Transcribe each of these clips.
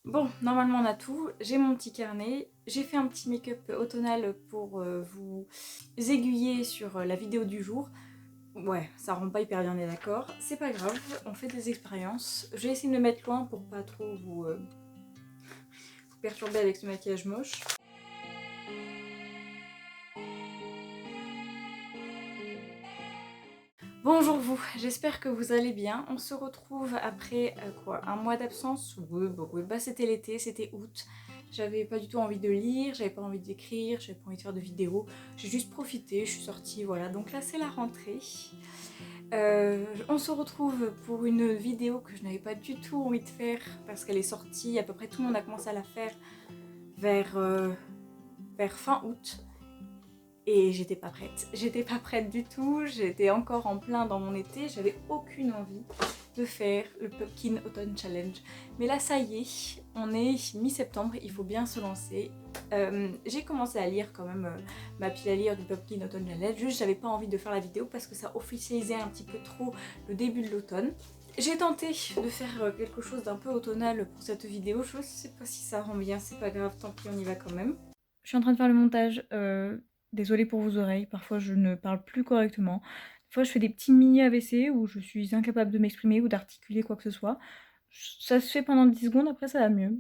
Bon, normalement on a tout, j'ai mon petit carnet, j'ai fait un petit make-up automnal pour vous aiguiller sur la vidéo du jour. Ouais, ça rend pas hyper bien, on est d'accord. C'est pas grave, on fait des expériences. Je vais essayer de me mettre loin pour pas trop vous perturber avec ce maquillage moche. Bonjour vous, j'espère que vous allez bien. On se retrouve après un mois d'absence. Oui, bah c'était l'été, c'était août. J'avais pas du tout envie de lire, j'avais pas envie d'écrire, j'avais pas envie de faire de vidéos. J'ai juste profité, je suis sortie, voilà. Donc là c'est la rentrée. On se retrouve pour une vidéo que je n'avais pas du tout envie de faire parce qu'elle est sortie, à peu près tout le monde a commencé à la faire vers fin août. Et j'étais pas prête du tout, j'étais encore en plein dans mon été, j'avais aucune envie de faire le Pumpkin Autumn Challenge. Mais là ça y est, on est mi-septembre, il faut bien se lancer. J'ai commencé à lire quand même ma pile à lire du Pumpkin Autumn Challenge, juste j'avais pas envie de faire la vidéo parce que ça officialisait un petit peu trop le début de l'automne. J'ai tenté de faire quelque chose d'un peu automnal pour cette vidéo, je sais pas si ça rend bien, c'est pas grave, tant pis on y va quand même. Je suis en train de faire le montage, désolée pour vos oreilles, parfois je ne parle plus correctement. Des fois je fais des petits mini AVC où je suis incapable de m'exprimer ou d'articuler quoi que ce soit. Ça se fait pendant 10 secondes, après ça va mieux.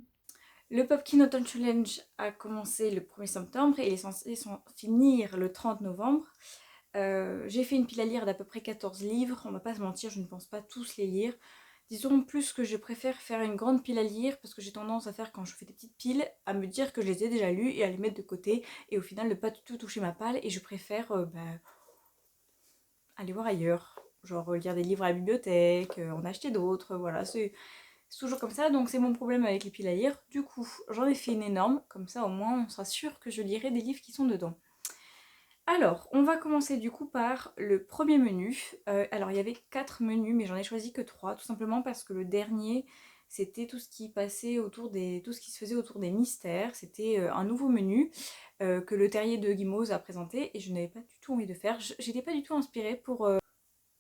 Le Pumpkin Autumn Challenge a commencé le 1er septembre et il est censé finir le 30 novembre. J'ai fait une pile à lire d'à peu près 14 livres, on va pas se mentir, je ne pense pas tous les lire. Disons plus que je préfère faire une grande pile à lire parce que j'ai tendance à faire quand je fais des petites piles à me dire que je les ai déjà lus et à les mettre de côté et au final ne pas du tout toucher ma palle et je préfère aller voir ailleurs. Genre lire des livres à la bibliothèque, en acheter d'autres, voilà, c'est toujours comme ça, donc c'est mon problème avec les piles à lire. Du coup, j'en ai fait une énorme, comme ça au moins on sera sûr que je lirai des livres qui sont dedans. Alors, on va commencer du coup par le premier menu. Alors, il y avait 4 menus, mais j'en ai choisi que 3, tout simplement parce que le dernier, c'était tout ce qui passait tout ce qui se faisait autour des mystères. C'était un nouveau menu que le terrier de Guimauve a présenté et je n'avais pas du tout envie de faire. J'étais pas du tout inspirée pour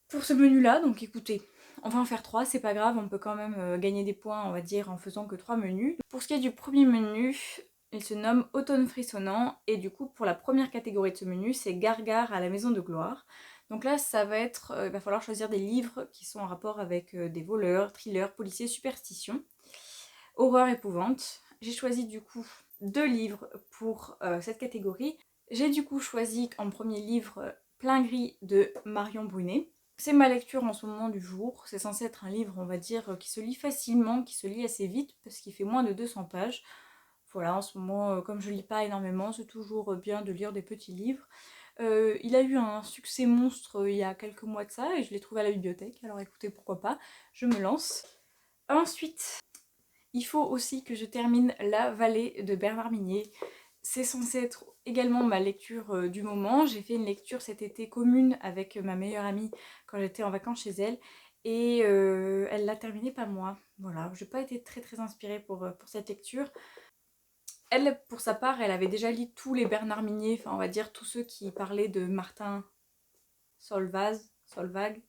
ce menu-là, donc écoutez, on va en faire 3, c'est pas grave, on peut quand même gagner des points, on va dire, en faisant que 3 menus. Pour ce qui est du premier menu, il se nomme Automne frissonnant, et du coup, pour la première catégorie de ce menu, c'est Gargare à la maison de gloire. Donc là, ça va être, il va falloir choisir des livres qui sont en rapport avec des voleurs, thrillers, policiers, superstitions, horreur, épouvante. J'ai choisi du coup 2 livres pour cette catégorie. J'ai du coup choisi en premier livre Plein gris de Marion Brunet. C'est ma lecture en ce moment du jour. C'est censé être un livre, on va dire, qui se lit facilement, qui se lit assez vite, parce qu'il fait moins de 200 pages. Voilà, en ce moment, comme je lis pas énormément, c'est toujours bien de lire des petits livres. Il a eu un succès monstre il y a quelques mois de ça, et je l'ai trouvé à la bibliothèque, alors écoutez, pourquoi pas, je me lance. Ensuite, il faut aussi que je termine La Vallée de Bernard Minier. C'est censé être également ma lecture du moment. J'ai fait une lecture cet été commune avec ma meilleure amie quand j'étais en vacances chez elle. Et elle l'a terminée, pas moi. Voilà, j'ai pas été très inspirée pour cette lecture. Elle, pour sa part, elle avait déjà lu tous les Bernard Minier, enfin on va dire tous ceux qui parlaient de Martin Solvag,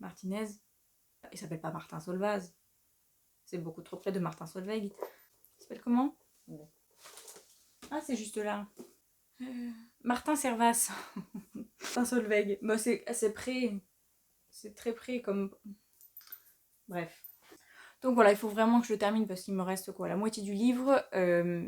Martinez. Il s'appelle pas Martin Solvaz, c'est beaucoup trop près de Martin Solveig. Il s'appelle comment? Ah, c'est juste là. Martin Servas. Martin Solveig. Bah, c'est assez près. C'est très près comme. Bref. Donc voilà, il faut vraiment que je le termine parce qu'il me reste quoi, la moitié du livre.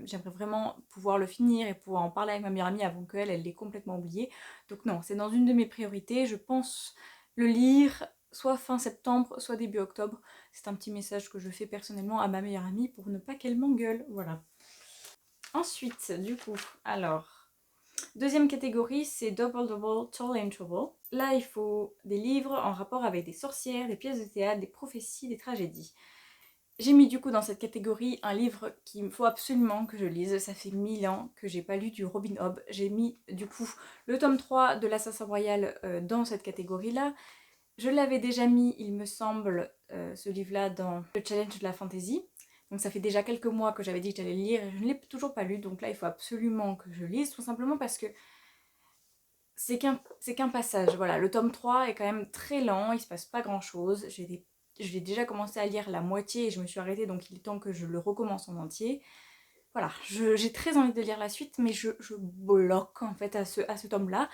J'aimerais vraiment pouvoir le finir et pouvoir en parler avec ma meilleure amie avant qu'elle, elle l'ait complètement oublié. Donc non, c'est dans une de mes priorités. Je pense le lire soit fin septembre, soit début octobre. C'est un petit message que je fais personnellement à ma meilleure amie pour ne pas qu'elle m'engueule. Voilà. Ensuite, du coup, alors, deuxième catégorie, c'est Double Double, Tall and Trouble. Là, il faut des livres en rapport avec des sorcières, des pièces de théâtre, des prophéties, des tragédies. J'ai mis du coup dans cette catégorie un livre qu'il me faut absolument que je lise. Ça fait 1000 ans que j'ai pas lu du Robin Hobb. J'ai mis du coup le tome 3 de l'Assassin Royal dans cette catégorie-là. Je l'avais déjà mis, il me semble, ce livre-là dans le challenge de la fantasy. Donc ça fait déjà quelques mois que j'avais dit que j'allais le lire et je ne l'ai toujours pas lu. Donc là, il faut absolument que je lise, tout simplement parce que c'est qu'un passage. Voilà, le tome 3 est quand même très lent, il se passe pas grand-chose. J'ai des j'ai déjà commencé à lire la moitié et je me suis arrêtée, donc il est temps que je le recommence en entier. Voilà, j'ai très envie de lire la suite, mais je bloque en fait à ce tome-là.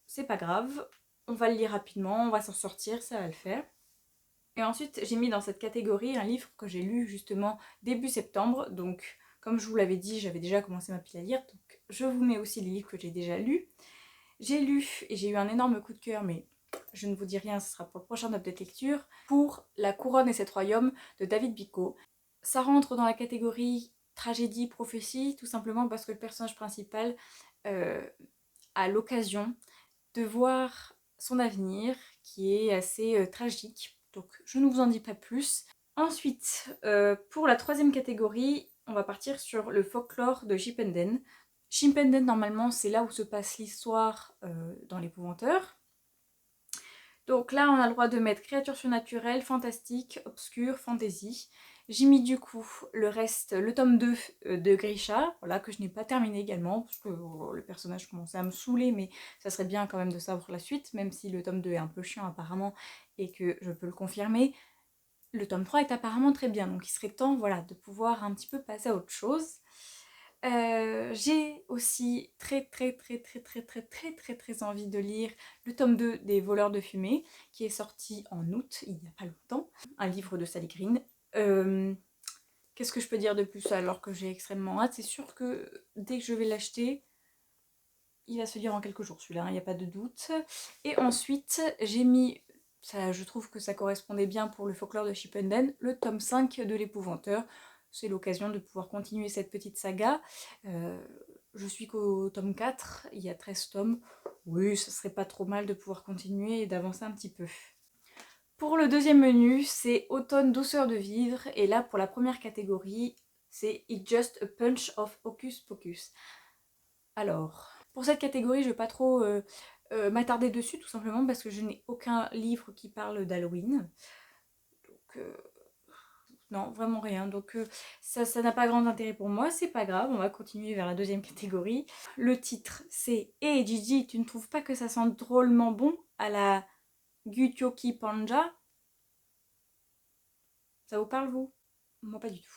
C'est pas grave, on va le lire rapidement, on va s'en sortir, ça va le faire. Et ensuite, j'ai mis dans cette catégorie un livre que j'ai lu justement début septembre. Donc, comme je vous l'avais dit, j'avais déjà commencé ma pile à lire. Donc, je vous mets aussi les livres que j'ai déjà lus. J'ai lu et j'ai eu un énorme coup de cœur, mais je ne vous dis rien, ce sera pour le prochain update lecture, pour La Couronne et Sept Royaumes de David Bicot. Ça rentre dans la catégorie tragédie, prophétie, tout simplement parce que le personnage principal a l'occasion de voir son avenir qui est assez tragique. Donc je ne vous en dis pas plus. Ensuite, pour la troisième catégorie, on va partir sur le folklore de Chipenden. Chipenden, normalement, c'est là où se passe l'histoire dans l'épouvanteur. Donc là, on a le droit de mettre créatures surnaturelles, fantastiques, obscures, fantasy. J'ai mis du coup le reste, le tome 2 de Grisha, voilà, que je n'ai pas terminé également, parce que le personnage commençait à me saouler, mais ça serait bien quand même de savoir la suite, même si le tome 2 est un peu chiant apparemment, et que je peux le confirmer. Le tome 3 est apparemment très bien, donc il serait temps, voilà, de pouvoir un petit peu passer à autre chose. J'ai aussi très envie de lire le tome 2 des Voleurs de fumée, qui est sorti en août, il n'y a pas longtemps, un livre de Sally Green. Qu'est-ce que je peux dire de plus alors que j'ai extrêmement hâte? C'est sûr que dès que je vais l'acheter, il va se lire en quelques jours celui-là, il n'y a pas de doute. Et ensuite, j'ai mis, ça, je trouve que ça correspondait bien pour le folklore de Chipenden, le tome 5 de l'épouvanteur. C'est l'occasion de pouvoir continuer cette petite saga. Je suis qu'au tome 4, il y a 13 tomes. Oui, ce serait pas trop mal de pouvoir continuer et d'avancer un petit peu. Pour le deuxième menu, c'est Automne douceur de vivre. Et là, pour la première catégorie, c'est It's just a punch of hocus pocus. Alors, pour cette catégorie, je ne vais pas trop m'attarder dessus, tout simplement parce que je n'ai aucun livre qui parle d'Halloween. Donc, non, vraiment rien. Donc, ça n'a pas grand intérêt pour moi, c'est pas grave, on va continuer vers la deuxième catégorie. Le titre, c'est Hey Gigi, tu ne trouves pas que ça sent drôlement bon à la Gutyoki Panja? Ça vous parle, vous? Moi, pas du tout.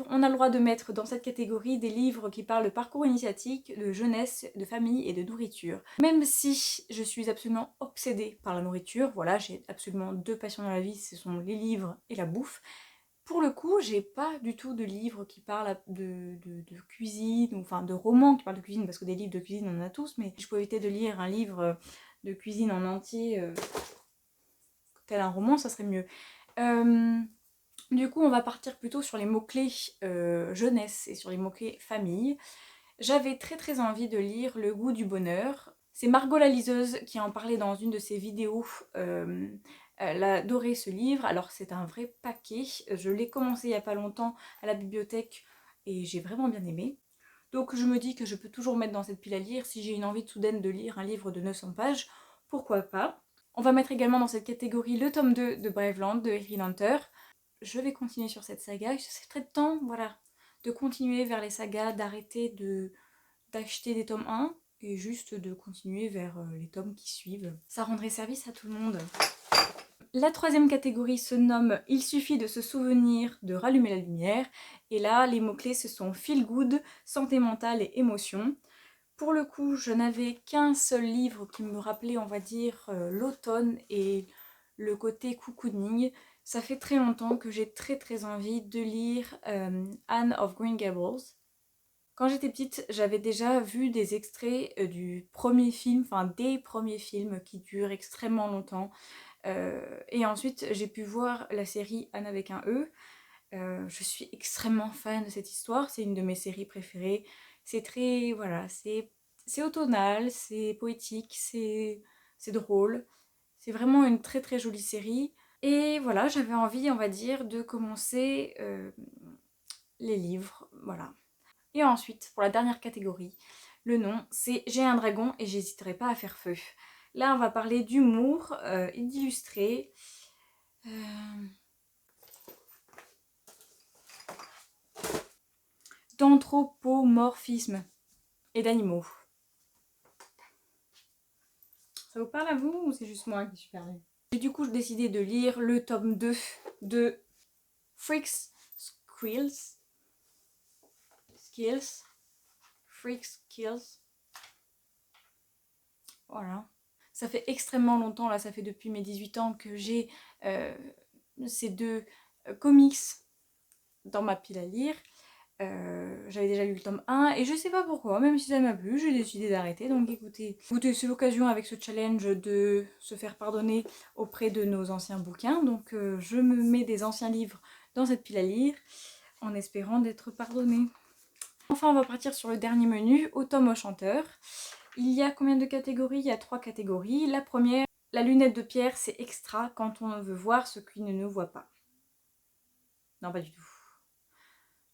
On a le droit de mettre dans cette catégorie des livres qui parlent de parcours initiatique, de jeunesse, de famille et de nourriture. Même si je suis absolument obsédée par la nourriture, voilà, j'ai absolument deux passions dans la vie, ce sont les livres et la bouffe. Pour le coup, j'ai pas du tout de livres qui parlent de cuisine, ou enfin de romans qui parlent de cuisine, parce que des livres de cuisine on en a tous, mais je peux éviter de lire un livre de cuisine en entier, tel un roman, ça serait mieux. Du coup, on va partir plutôt sur les mots-clés jeunesse et sur les mots-clés famille. J'avais très envie de lire Le goût du bonheur. C'est Margot la liseuse qui en parlait dans une de ses vidéos. Elle a adoré ce livre. Alors c'est un vrai paquet. Je l'ai commencé il n'y a pas longtemps à la bibliothèque et j'ai vraiment bien aimé. Donc je me dis que je peux toujours mettre dans cette pile à lire si j'ai une envie soudaine de lire un livre de 900 pages. Pourquoi pas? On va mettre également dans cette catégorie le tome 2 de Braveland de Harry Hunter. Je vais continuer sur cette saga. C'est très temps, voilà, de continuer vers les sagas, d'arrêter d'acheter des tomes 1 et juste de continuer vers les tomes qui suivent. Ça rendrait service à tout le monde. La troisième catégorie se nomme « Il suffit de se souvenir de rallumer la lumière ». Et là, les mots-clés, ce sont « feel good »,« santé mentale » et « émotion ». Pour le coup, je n'avais qu'un seul livre qui me rappelait, on va dire, l'automne et le côté cocooning. Ça fait très longtemps que j'ai très envie de lire Anne of Green Gables. Quand j'étais petite, j'avais déjà vu des extraits du premier film, enfin des premiers films qui durent extrêmement longtemps. Et ensuite, j'ai pu voir la série Anne avec un E. Je suis extrêmement fan de cette histoire, c'est une de mes séries préférées. C'est très, voilà, c'est automnal, c'est poétique, c'est drôle. C'est vraiment une très jolie série. Et voilà, j'avais envie, on va dire, de commencer les livres, voilà. Et ensuite, pour la dernière catégorie, le nom, c'est J'ai un dragon et j'hésiterai pas à faire feu. Là, on va parler d'humour et d'illustré. D'anthropomorphisme et d'animaux. Ça vous parle à vous ou c'est juste moi qui suis perdue? J'ai du coup décidé de lire le tome 2 de Freaks Skills. Freaks Skills. Voilà. Ça fait extrêmement longtemps, là, ça fait depuis mes 18 ans que j'ai ces deux comics dans ma pile à lire. J'avais déjà lu le tome 1 et je sais pas pourquoi, même si ça m'a plu, j'ai décidé d'arrêter. Donc écoutez, c'est l'occasion avec ce challenge de se faire pardonner auprès de nos anciens bouquins. Donc je me mets des anciens livres dans cette pile à lire en espérant d'être pardonnée. Enfin, on va partir sur le dernier menu, Automne au chanteur. Il y a combien de catégories? Il y a 3 catégories. La première, la lunette de pierre, c'est extra quand on veut voir ce qui ne nous voit pas. Non, pas du tout.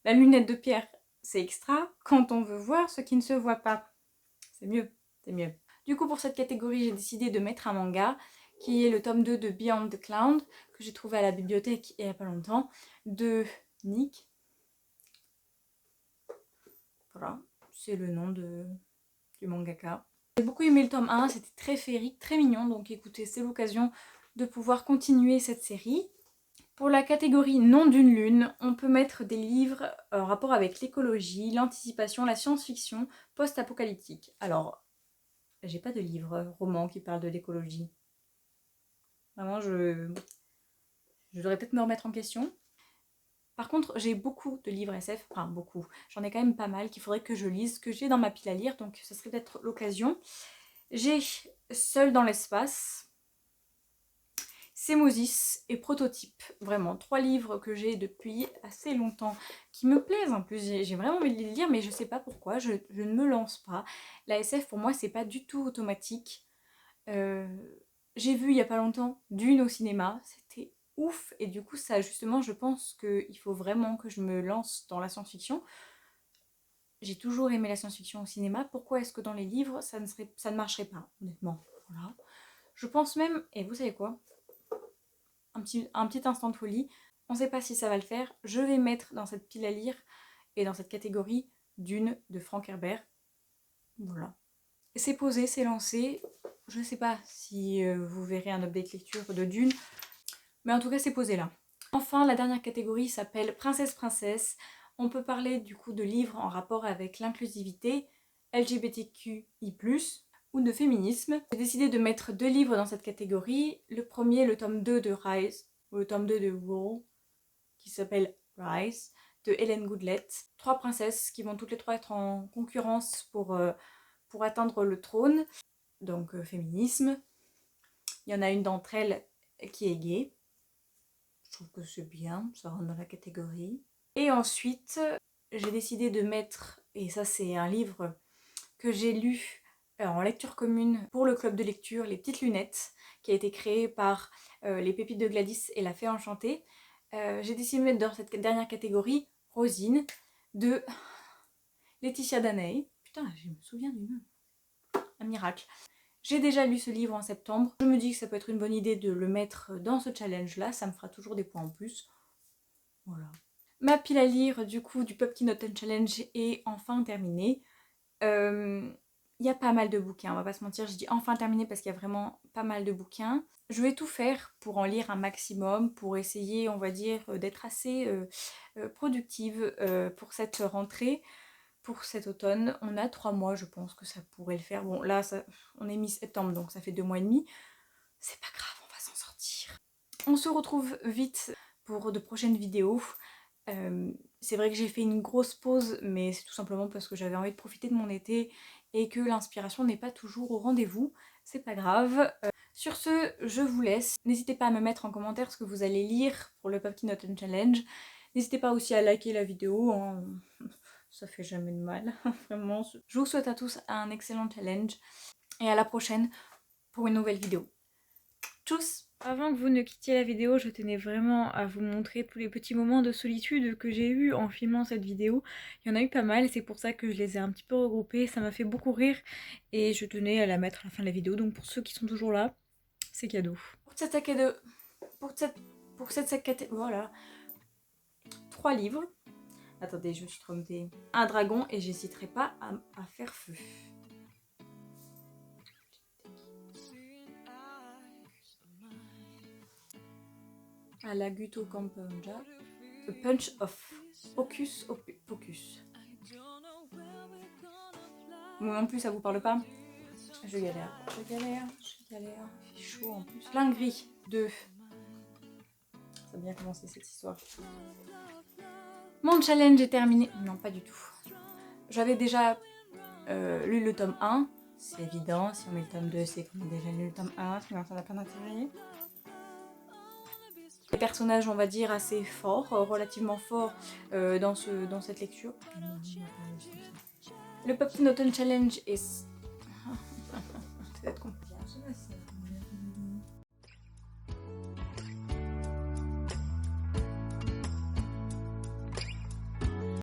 La lunette de pierre, c'est extra quand on veut voir ce qui ne se voit pas. C'est mieux, c'est mieux. Du coup, pour cette catégorie, j'ai décidé de mettre un manga qui est le tome 2 de Beyond the Cloud, que j'ai trouvé à la bibliothèque il n'y a pas longtemps, de Nick. Voilà, c'est le nom du mangaka. J'ai beaucoup aimé le tome 1, c'était très féerique, très mignon, donc écoutez, c'est l'occasion de pouvoir continuer cette série. Pour la catégorie nom d'une lune, on peut mettre des livres en rapport avec l'écologie, l'anticipation, la science-fiction, post-apocalyptique. Alors, j'ai pas de livre roman qui parle de l'écologie. Vraiment, je devrais peut-être me remettre en question. Par contre, j'ai beaucoup de livres SF, enfin beaucoup, j'en ai quand même pas mal qu'il faudrait que je lise, que j'ai dans ma pile à lire, donc ce serait peut-être l'occasion. J'ai Seul dans l'espace, Sémosis et Prototype. Vraiment, 3 livres que j'ai depuis assez longtemps, qui me plaisent en plus. J'ai vraiment envie de les lire, mais je sais pas pourquoi, je ne me lance pas. La SF, pour moi, c'est pas du tout automatique. J'ai vu il y a pas longtemps Dune au cinéma, c'était ouf. Et du coup, ça, justement, je pense qu'il faut vraiment que je me lance dans la science-fiction. J'ai toujours aimé la science-fiction au cinéma. Pourquoi est-ce que dans les livres, ça ne marcherait pas, honnêtement? Voilà. Je pense même, et vous savez quoi? Un petit instant de folie. On ne sait pas si ça va le faire. Je vais mettre dans cette pile à lire et dans cette catégorie Dune de Frank Herbert. Voilà. C'est posé, c'est lancé. Je ne sais pas si vous verrez un update lecture de Dune. Mais en tout cas, c'est posé là. Enfin, la dernière catégorie s'appelle Princesse. On peut parler du coup de livres en rapport avec l'inclusivité, LGBTQI+, ou de féminisme. J'ai décidé de mettre 2 livres dans cette catégorie. Le premier, le tome 2 de Rise, ou le tome 2 de Wall, qui s'appelle Rise, de Hélène Goodlet. 3 princesses qui vont toutes les 3 être en concurrence pour atteindre le trône, donc féminisme. Il y en a une d'entre elles qui est gay. Je trouve que c'est bien, ça rentre dans la catégorie. Et ensuite, j'ai décidé de mettre, et ça c'est un livre que j'ai lu en lecture commune pour le club de lecture, Les Petites Lunettes, qui a été créé par les Pépites de Gladys et La Fée Enchantée. J'ai décidé de mettre dans cette dernière catégorie Rosine de Laetitia Daney. Putain, je me souviens du nom. Un miracle. J'ai déjà lu ce livre en septembre. Je me dis que ça peut être une bonne idée de le mettre dans ce challenge-là. Ça me fera toujours des points en plus. Voilà. Ma pile à lire du coup du Pumpkin Autumn Challenge est enfin terminée. Il y a pas mal de bouquins, on va pas se mentir, je dis enfin terminé parce qu'il y a vraiment pas mal de bouquins. Je vais tout faire pour en lire un maximum, pour essayer, on va dire, d'être assez productive pour cette rentrée, pour cet automne. On a 3 mois, je pense que ça pourrait le faire. Bon, là, on est mi-septembre, donc ça fait 2 mois et demi. C'est pas grave, on va s'en sortir. On se retrouve vite pour de prochaines vidéos. C'est vrai que j'ai fait une grosse pause, mais c'est tout simplement parce que j'avais envie de profiter de mon été et que l'inspiration n'est pas toujours au rendez-vous. C'est pas grave. Sur ce, je vous laisse. N'hésitez pas à me mettre en commentaire ce que vous allez lire pour le Pumpkin Autumn Challenge. N'hésitez pas aussi à liker la vidéo, hein. Ça fait jamais de mal, vraiment. Je vous souhaite à tous un excellent challenge et à la prochaine pour une nouvelle vidéo. Tchuss! Avant que vous ne quittiez la vidéo, je tenais vraiment à vous montrer tous les petits moments de solitude que j'ai eu en filmant cette vidéo. Il y en a eu pas mal, c'est pour ça que je les ai un petit peu regroupés, ça m'a fait beaucoup rire et je tenais à la mettre à la fin de la vidéo. Donc pour ceux qui sont toujours là, c'est cadeau. Pour cette catégorie, voilà, 3 livres. Attendez, je me suis trompée. Un dragon et j'hésiterai pas à faire feu. à la Guto Campanja. A Punch of Hocus Pocus. Bon, en plus, ça vous parle pas? Je galère. Il fait chaud en plus. L'Ingrie 2. Ça a bien commencé cette histoire. Mon challenge est terminé. Non, pas du tout. J'avais déjà lu le tome 1. C'est évident. Si on met le tome 2, c'est qu'on a déjà lu le tome 1. Sinon, ça n'a pas d'intérêt. Les personnages, on va dire, assez forts, relativement forts dans cette lecture. Le Pop Teen Autumn Challenge est